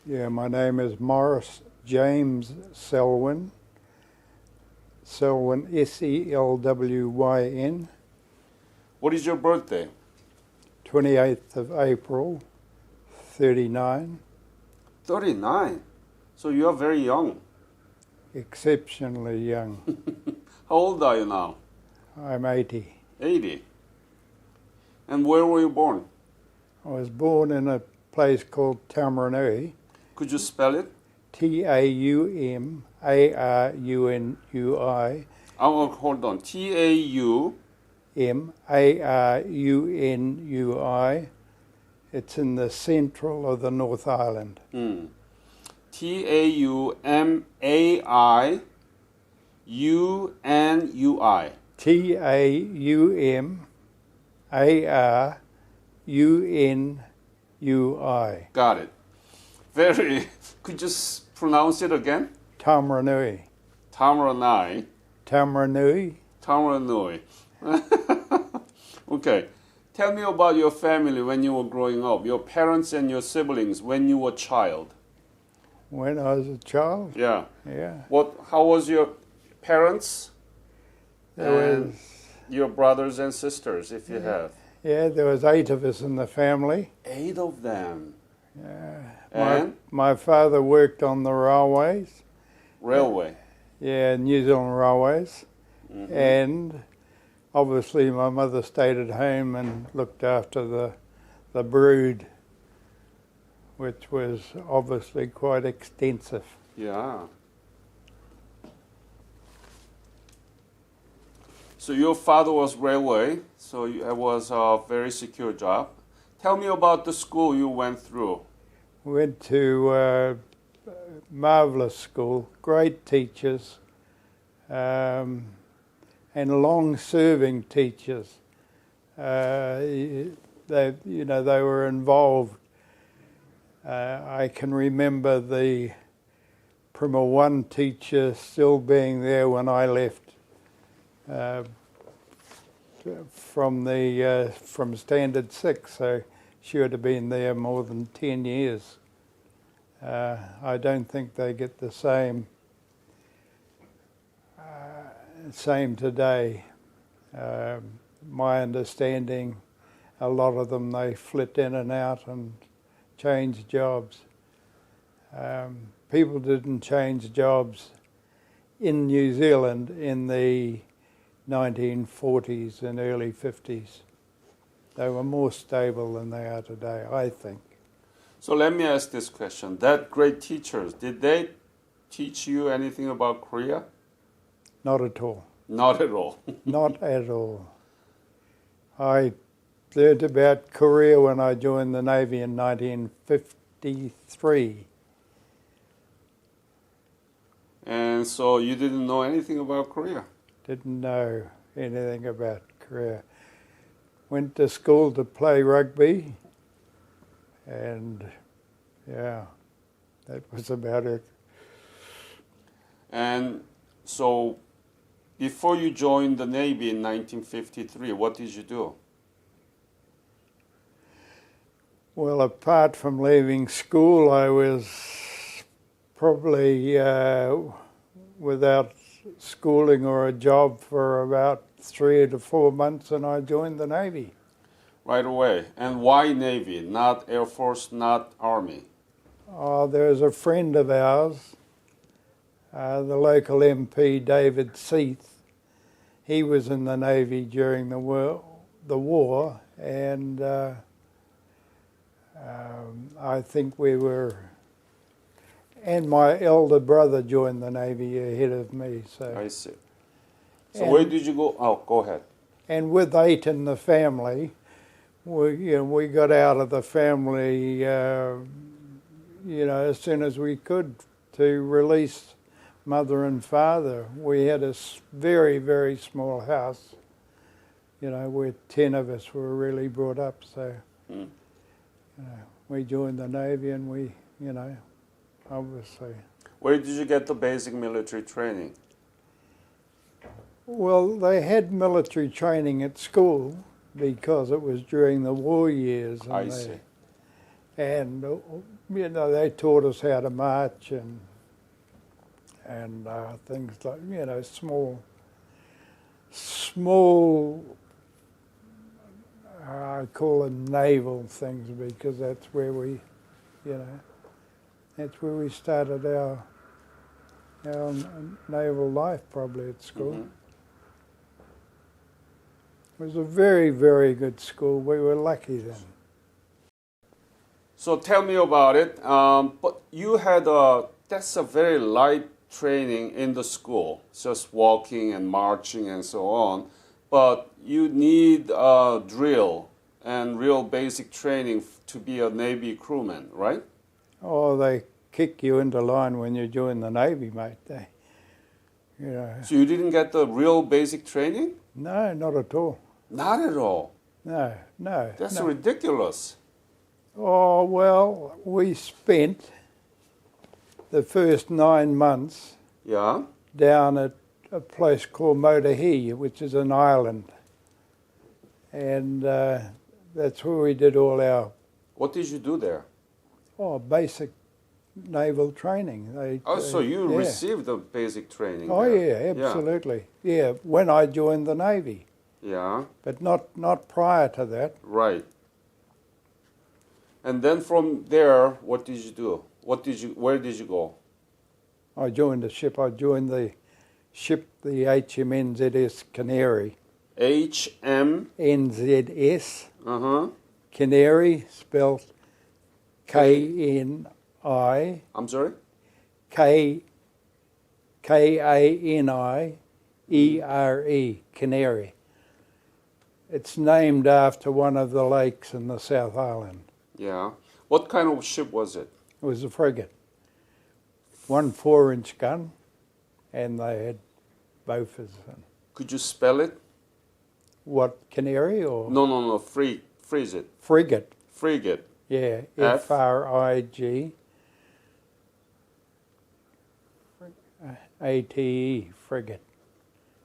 Yeah, my name is Morris James Selwyn. Selwyn, Selwyn. What is your birthday? 28th of April, 39. 39. So you are very young. Exceptionally young. How old are you now? I'm 80. 80. And where were you born? I was born in a place called Taumarunui. Could you spell it? Taumarunui. Oh, hold on. Taumari. Marunui. It's in the central of the North Island. Taumariunui. Taumarunui. Got it. Very. Could you pronounce it again? Taumarunui. Taumarunui. Taumarunui. Taumarunui. Okay. Tell me about your family when you were growing up, your parents and your siblings when you were a child. When I was a child? Yeah. Yeah. How was your parents There and was, your brothers and sisters, if you have? yeah, there was 8 of us in the family. 8 of them. Yeah. And? My father worked on the railways. Railway. Yeah, New Zealand Railways. Mm-hmm. And obviously my mother stayed at home and looked after the brood, which was obviously quite extensive. Yeah. So your father was railway, so it was a very secure job. Tell me about the school you went through. Went to marvellous school, great teachers, and long-serving teachers. They were involved. I can remember the Primer 1 teacher still being there when I left from Standard 6, so she would have been there more than 10 years. I don't think they get the same today. My understanding, a lot of them, they flit in and out and change jobs. People didn't change jobs in New Zealand in the 1940s and early 50s. They were more stable than they are today, I think. So let me ask this question. That great teachers, did they teach you anything about Korea? Not at all. Not at all. Not at all. I learned about Korea when I joined the Navy in 1953. And so you didn't know anything about Korea? Didn't know anything about Korea. Went to school to play rugby, and yeah, that was about it. And so before you joined the Navy in 1953, what did you do? Well, apart from leaving school, I was probably without schooling or a job for about 3 to 4 months, and I joined the Navy. Right away. And why Navy, not Air Force, not Army? There's a friend of ours, the local MP, David Seath. He was in the Navy during the war, and I think we were, and my elder brother joined the Navy ahead of me. So I see. So where did you go? Oh, go ahead. And with 8 in the family, we got out of the family, as soon as we could to release Mother and Father. We had a very, very small house, where 10 of us were really brought up. So, we joined the Navy, and we, obviously. Where did you get the basic military training? Well, they had military training at school because it was during the war years. I see. And you know, they taught us how to march and things like, you know, small, I call them naval things because that's where we, you know, that's where we started our naval life probably at school. Mm-hmm. It was a very, very good school. We were lucky then. So tell me about it. But you had that's a very light training in the school, just walking and marching and so on. But you need drill and real basic training to be a Navy crewman, right? Oh, they kick you into line when you join the Navy, mate. They, you know. So you didn't get the real basic training? No, not at all. Not at all. No, no. That's no. ridiculous. Oh, well, we spent the first 9 months Yeah. down at a place called Motahi, which is an island. And that's where we did all our What did you do there? basic naval training. So you yeah. received the basic training. Oh, there. yeah, absolutely. Yeah, when I joined the Navy, Yeah. but not prior to that. Right. And then from there, what did you do? Where did you go? I joined the ship. I joined the ship, the HMNZS Canary. HM. NZS Uh-huh. Canary, spelled K-N-I, I'm sorry? K-A-N-I-E-R-E, Canary. It's named after one of the lakes in the South Island. Yeah. What kind of ship was it? It was a frigate. 1 4-inch gun, and they had bofors. Could you spell it? What, Canary or? No. Freeze it. Frigate. Frigate. Yeah, F? F-R-I-G. A-T-E, frigate.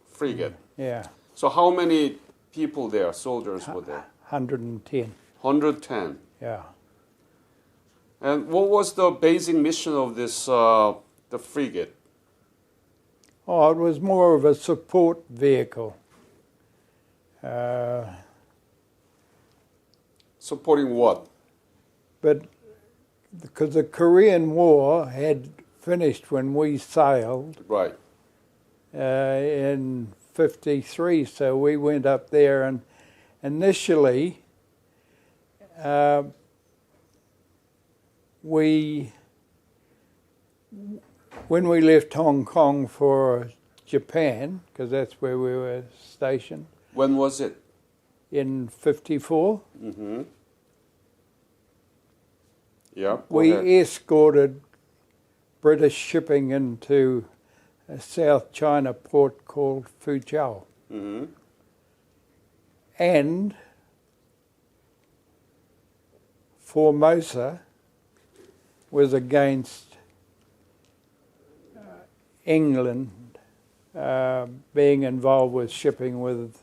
Frigate. Yeah, So how many people there, soldiers were there? 110. 110. Yeah. And what was the basic mission of this, the frigate? Oh, it was more of a support vehicle. Supporting what? But because the Korean War had finished when we sailed Right. in 53, so we went up there, and initially when we left Hong Kong for Japan, because that's where we were stationed, When was it? in 54, Mm-hmm. Yeah. Go we ahead. escorted British shipping into a South China port called Fuzhou. Mm-hmm. And Formosa was against England being involved with shipping with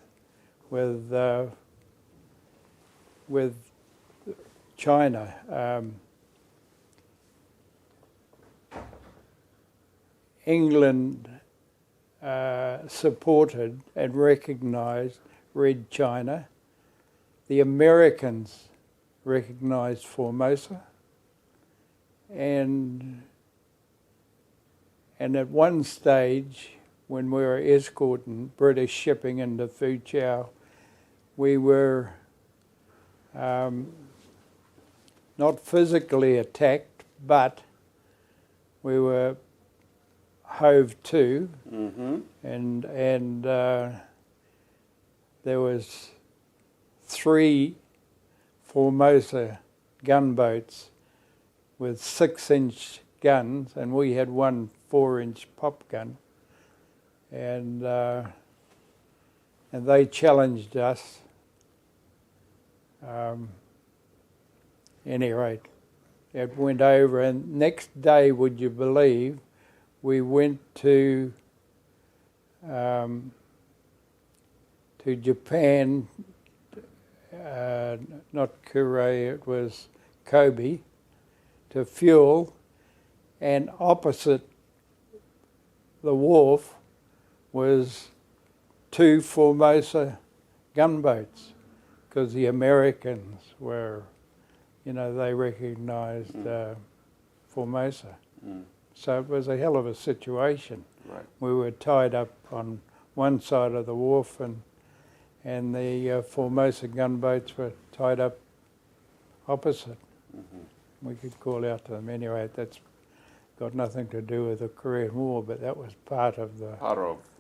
China. England supported and recognised Red China. The Americans recognised Formosa, and at one stage, when we were escorting British shipping into Fuzhou, we were not physically attacked, but we were hove to, Mm-hmm. and there was 3 Formosa gunboats with 6-inch guns, and we had 1 4-inch pop gun, and they challenged us. Any rate, it went over, and next day, would you believe, we went to Japan, not Korea, it was Kobe, to fuel, and opposite the wharf was 2 Formosa gunboats, because the Americans were, they recognized Formosa. Mm. So it was a hell of a situation. Right. We were tied up on one side of the wharf, and the Formosa gunboats were tied up opposite. Mm-hmm. We could call out to them anyway. That's got nothing to do with the Korean War, but that was part of the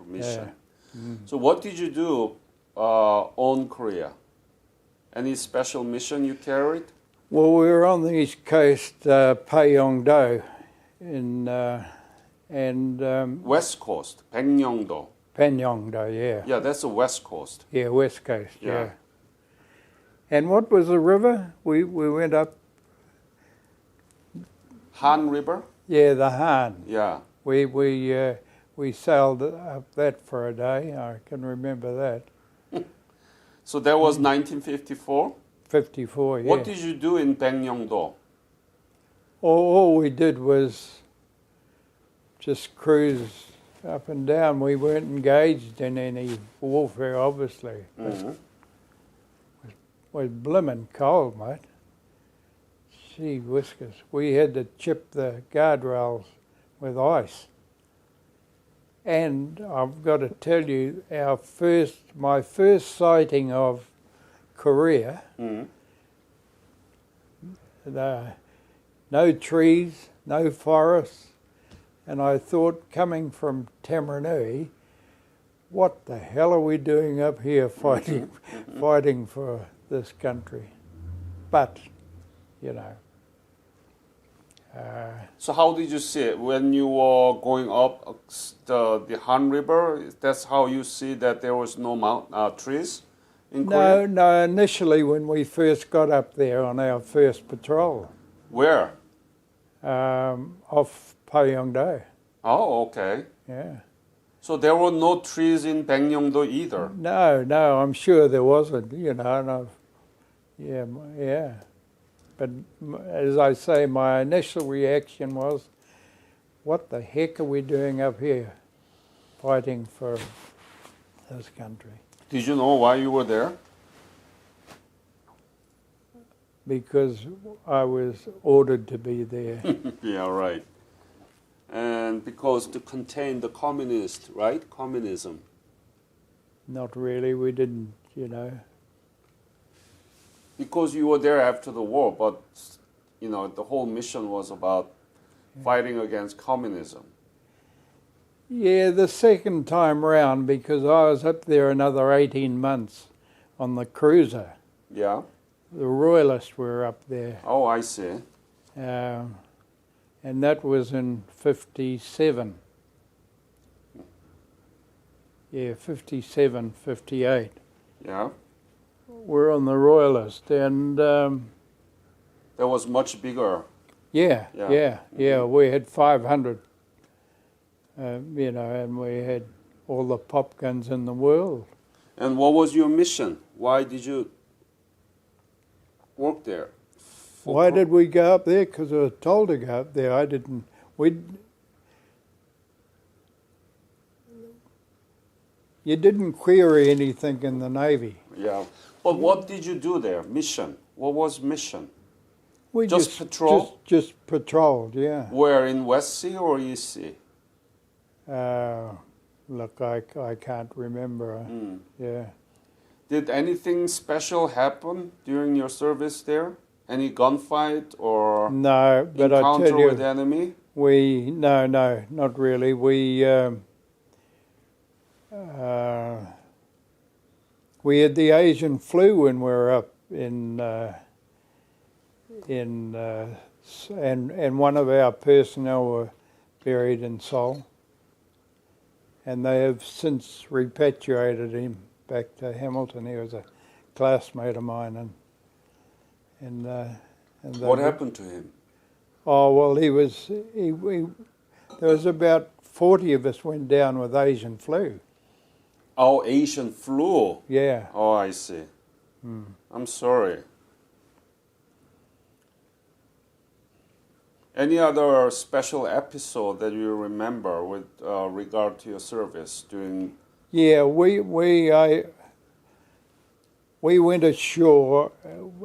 mission. Yeah. Mm. So what did you do on Korea? Any special mission you carried? Well, we were on the east coast, Payeongdo, and West Coast, Baekneungdo. Panyongdo, yeah. Yeah, that's the West Coast. Yeah, west coast, Yeah. yeah. And what was the river? We went up, Han River? yeah, the Han. Yeah. We sailed up that for a day. I can remember that. So that was 1954? 54, yeah. What did you do in Baekneungdo? All we did was just cruise up and down. We weren't engaged in any warfare, obviously. Mm-hmm. It was blimmin' cold, mate. Gee whiskers. We had to chip the guardrails with ice. And I've got to tell you, my first sighting of Korea, Mm-hmm. no trees, no forests, and I thought, coming from Tamaranui, what the hell are we doing up here fighting for this country? But, So how did you see it? When you were going up the Han River, that's how you see that there was no trees in Korea? no, initially when we first got up there on our first patrol, Where? off Payeongdo, Oh, okay. yeah. So there were no trees in Baekneungdo either? No, I'm sure there wasn't, and yeah. But as I say, my initial reaction was, what the heck are we doing up here fighting for this country? Did you know why you were there? Because I was ordered to be there. Yeah, right. And because to contain the communist, right? Communism. Not really, we didn't, Because you were there after the war, but the whole mission was about fighting against communism. Yeah, the second time round, because I was up there another 18 months on the cruiser. Yeah. The Royalists were up there. Oh, I see. And that was in 57. Yeah, 57, 58. Yeah. We're on the Royalist, and That was much bigger. yeah. Mm-hmm. We had 500, and we had all the pop guns in the world. And what was your mission? Why did you work there? Why did we go up there? Because I was told to go up there. You didn't query anything in the Navy. Yeah. But what did you do there? Mission. What was mission? We Just patrol? Just patrolled, yeah. Where, in West Sea or East Sea? Look, I can't remember. Yeah. Did anything special happen during your service there? Any gunfight or No, but I encounter tell you, with enemy? no, not really. We had the Asian flu when we were up and one of our personnel were buried in Seoul, and they have since repatriated him back to Hamilton. He was a classmate of mine, and What happened to him? Oh well, there was about 40 of us went down with Asian flu. Oh, Asian flu. Yeah. Oh, I see. I'm sorry. Any other special episode that you remember with regard to your service during? Yeah, we went ashore,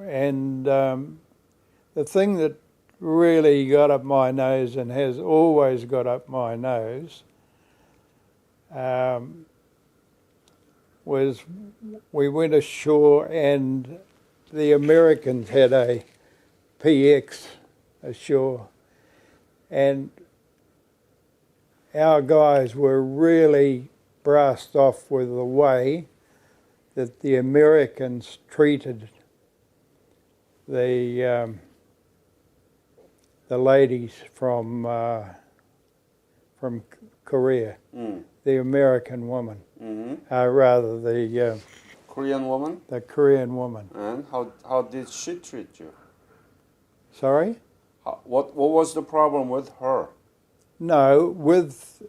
and the thing that really got up my nose and has always got up my nose was we went ashore and the Americans had a PX ashore, and our guys were really brassed off with the way that the Americans treated the ladies from Korea, the American woman, rather the Korean woman? the Korean woman. And how did she treat you? Sorry? What was the problem with her? No, with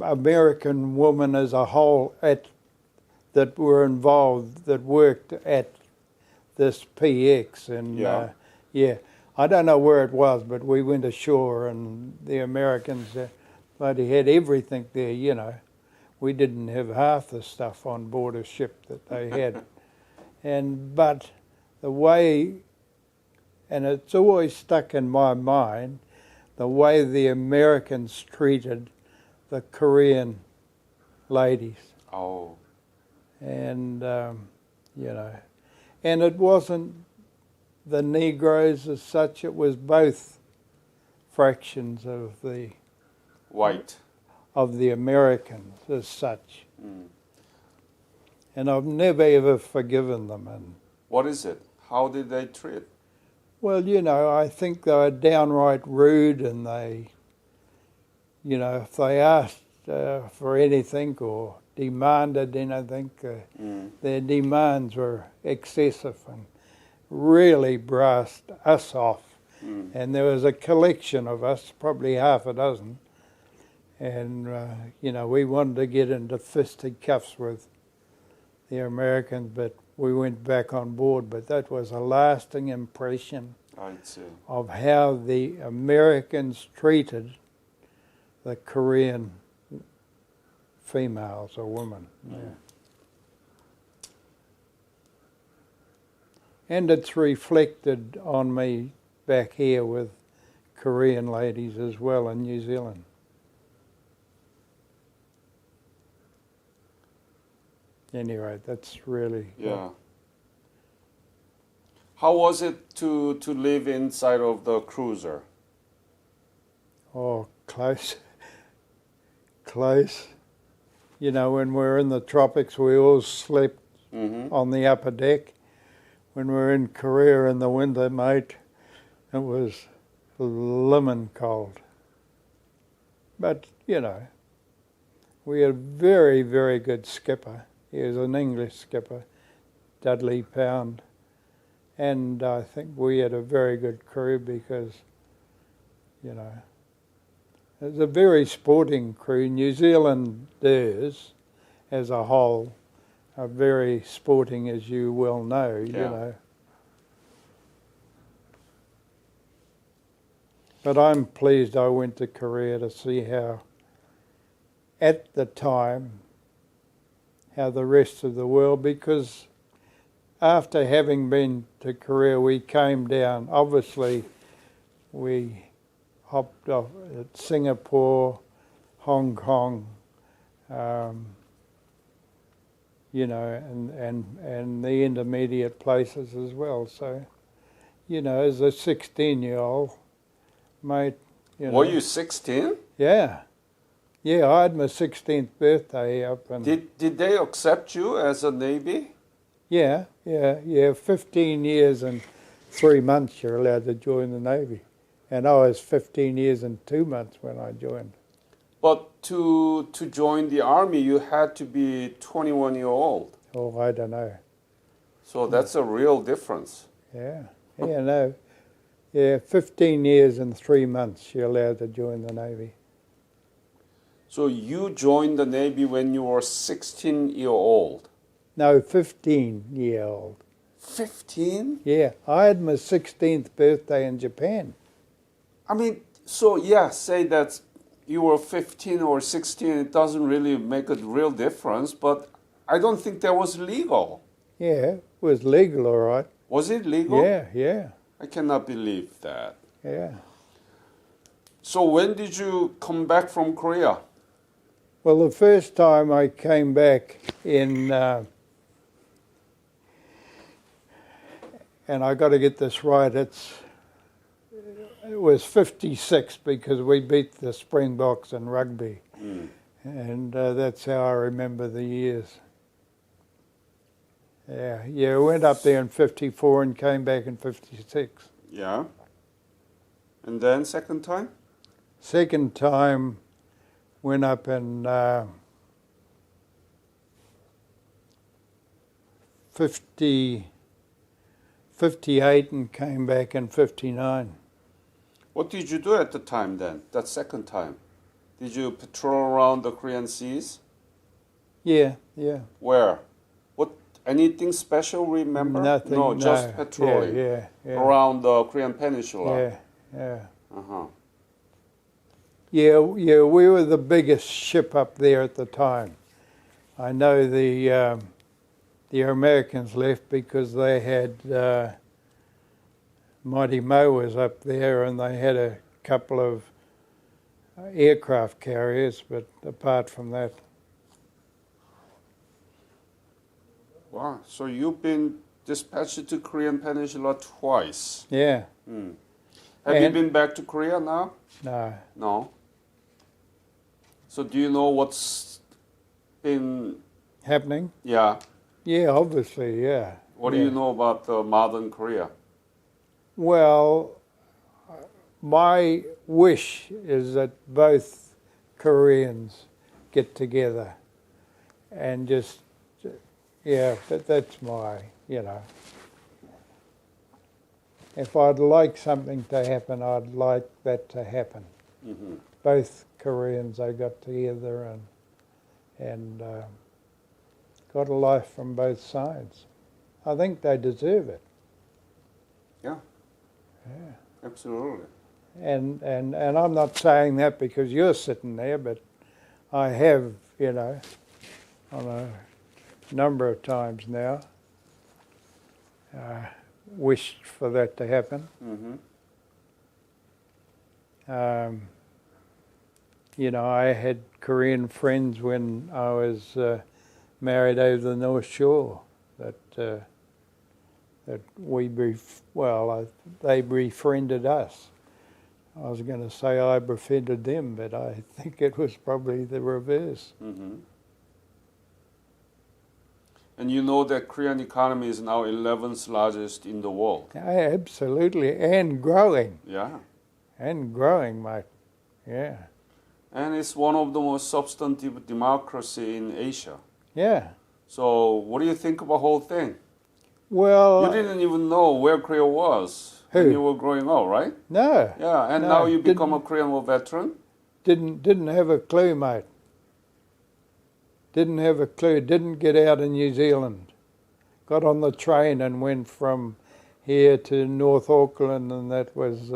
American women as a whole that were involved, that worked at this PX. And yeah, I don't know where it was, but we went ashore and the Americans, bloody had everything there, you know. We didn't have half the stuff on board a ship that they had. But the way, and it's always stuck in my mind, the way the Americans treated the Korean ladies. Oh. And, you know, and it wasn't the Negroes as such, it was both fractions of the White. Of the Americans as such. And I've never ever forgiven them. And What is it? How did they treat? well, you know, I think they were downright rude, and they, you know, if they asked for anything or demanded anything, their demands were excessive and really brassed us off. And there was a collection of us, probably half a dozen, and, you know, we wanted to get into fisticuffs with the Americans, but we went back on board. But that was a lasting impression of how the Americans treated the Korean females or women. Yeah. And it's reflected on me back here with Korean ladies as well in New Zealand. Anyway, that's really... Yeah. How was it to live inside of the cruiser? Oh, close. Close. You know, when we're in the tropics, we all slept on the upper deck. When we're in Korea in the winter, mate, it was lemon cold. But, you know, we had a very, very good skipper. He was an English skipper, Dudley Pound. And I think we had a very good crew because, you know, it was a very sporting crew. New Zealanders, as a whole, are very sporting, as you well know, you know. But I'm pleased I went to Korea to see how, at the time, how the rest of the world, because after having been to Korea, we came down. Obviously, we hopped off at Singapore, Hong Kong, you know, and the intermediate places as well. So, you know, as a 16-year-old, mate, you know. Were you 16? Yeah. Yeah, I had my 16th birthday up. And Did they accept you as a Navy? Yeah. 15 years and 3 months you're allowed to join the Navy. And I was 15 years and 2 months when I joined. But to join the Army, you had to be 21 years old. Oh, I don't know. So that's a real difference. Yeah, no. Yeah, 15 years and 3 months you're allowed to join the Navy. So you joined the Navy when you were 16 years old? No, 15-year-old. 15? Yeah, I had my 16th birthday in Japan. I mean, so yeah, say that you were 15 or 16, it doesn't really make a real difference, but I don't think that was legal. Yeah, it was legal, all right. Was it legal? Yeah, yeah, I cannot believe that. yeah. So when did you come back from Korea? Well, the first time I came back in, and I got to get this right, it was 56 because we beat the Springboks in rugby. Mm. And that's how I remember the years. Yeah, I went up there in 54 and came back in 56. Yeah. And then second time? Second time went up in 58 and came back in 59. What did you do at the time then, that second time? Did you patrol around the Korean seas? Yeah, yeah. Where? What? Anything special, remember? Nothing. No, just no. patrolling Yeah, yeah, around the Korean Peninsula. yeah, yeah. Uh-huh. Yeah, we were the biggest ship up there at the time. I know the Americans left because they had Mighty Mo was up there and they had a couple of aircraft carriers, but apart from that. Wow. So you've been dispatched to Korean Peninsula twice. Yeah, Hmm. Have you been back to Korea now? no. No. So do you know what's been? Happening? Yeah. Yeah, obviously, yeah. What do you know about modern Korea? Well, my wish is that both Koreans get together and just, yeah, that's my, if I'd like something to happen, I'd like that to happen. Mm-hmm. Both Koreans, they got together and got a life from both sides. I think they deserve it. Yeah. Yeah. Absolutely. And I'm not saying that because you're sitting there, but I have, on a number of times now, wished for that to happen. Mm-hmm. I had Korean friends when I was married over the North Shore that they befriended us. I was going to say I befriended them, but I think it was probably the reverse. Mm-hmm. And you know that Korean economy is now 11th largest in the world. Absolutely, and growing. Yeah. And growing, mate. Yeah. And it's one of the most substantive democracy in Asia. Yeah. So what do you think of the whole thing? Well, You didn't even know where Korea was when you were growing up, right? No. Yeah, and No, now you become a Korean War veteran? Didn't have a clue, mate. Didn't have a clue. Didn't get out in New Zealand. Got on the train and went from here to North Auckland, and that was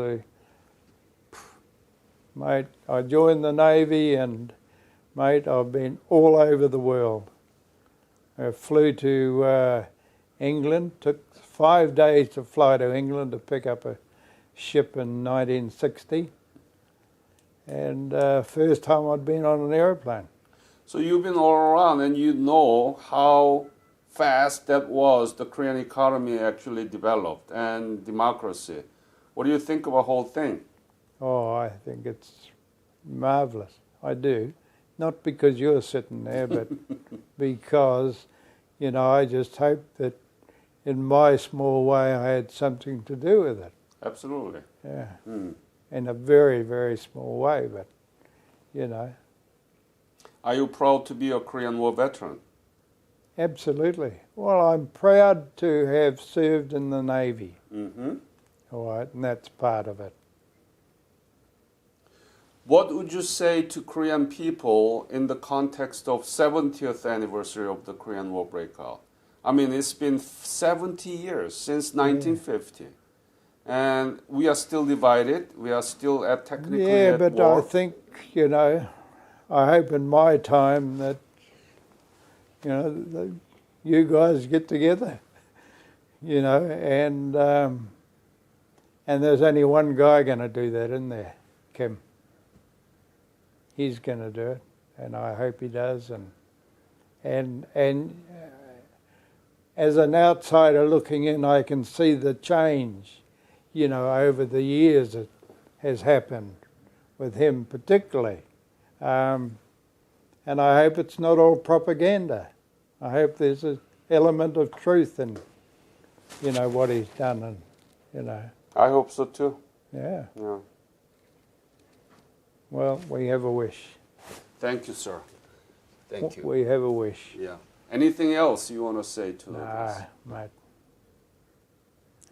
mate, I joined the Navy, and mate, I've been all over the world. I flew to England, took 5 days to fly to England to pick up a ship in 1960, and first time I'd been on an aeroplane. So you've been all around and you know how fast that was, the Korean economy actually developed and democracy. What do you think of the whole thing? Oh, I think it's marvellous. I do. Not because you're sitting there, but because, I just hope that in my small way I had something to do with it. Absolutely. Yeah. Mm. In a very, very small way, but, Are you proud to be a Korean War veteran? Absolutely. Well, I'm proud to have served in the Navy. Mm-hmm. All right, and that's part of it. What would you say to Korean people in the context of 70th anniversary of the Korean War breakout? I mean, it's been 70 years since 1950. and we are still divided. We are still technically Yeah, at but war. I think, I hope in my time that, that you guys get together, and there's only one guy going to do that, isn't there? Kim. He's going to do it, and I hope he does. And as an outsider looking in, I can see the change, over the years that has happened with him particularly. And I hope it's not all propaganda. I hope there's an element of truth in, what he's done, and I hope so too. Yeah. Yeah. Well, we have a wish. Thank you, sir. Thank you. We have a wish. Yeah. Anything else you want to say to us? Nah, mate.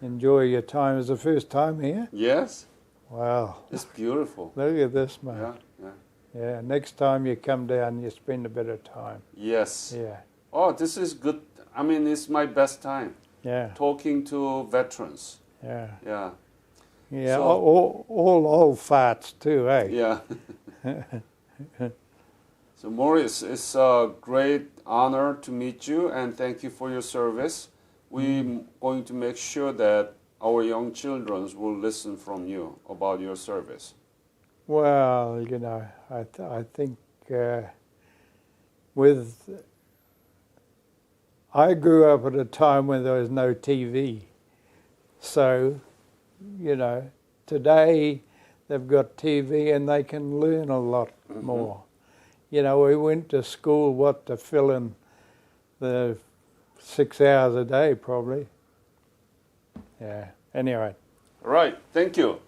Enjoy your time. Is the first time here? Yes. Wow. It's beautiful. Look at this, mate. Yeah, yeah. Yeah, next time you come down, you spend a bit of time. Yes. Yeah. Oh, this is good. I mean, it's my best time. Yeah. Talking to veterans. Yeah. Yeah. Yeah, So- all old farts too, eh? Yeah. So Maurice, it's a great honor to meet you, and thank you for your service. We're going to make sure that our young children will listen from you about your service. Well, I think I grew up at a time when there was no TV. So, today they've got TV and they can learn a lot more. We went to school, to fill in the 6 hours a day probably. Yeah, anyway. All right, thank you.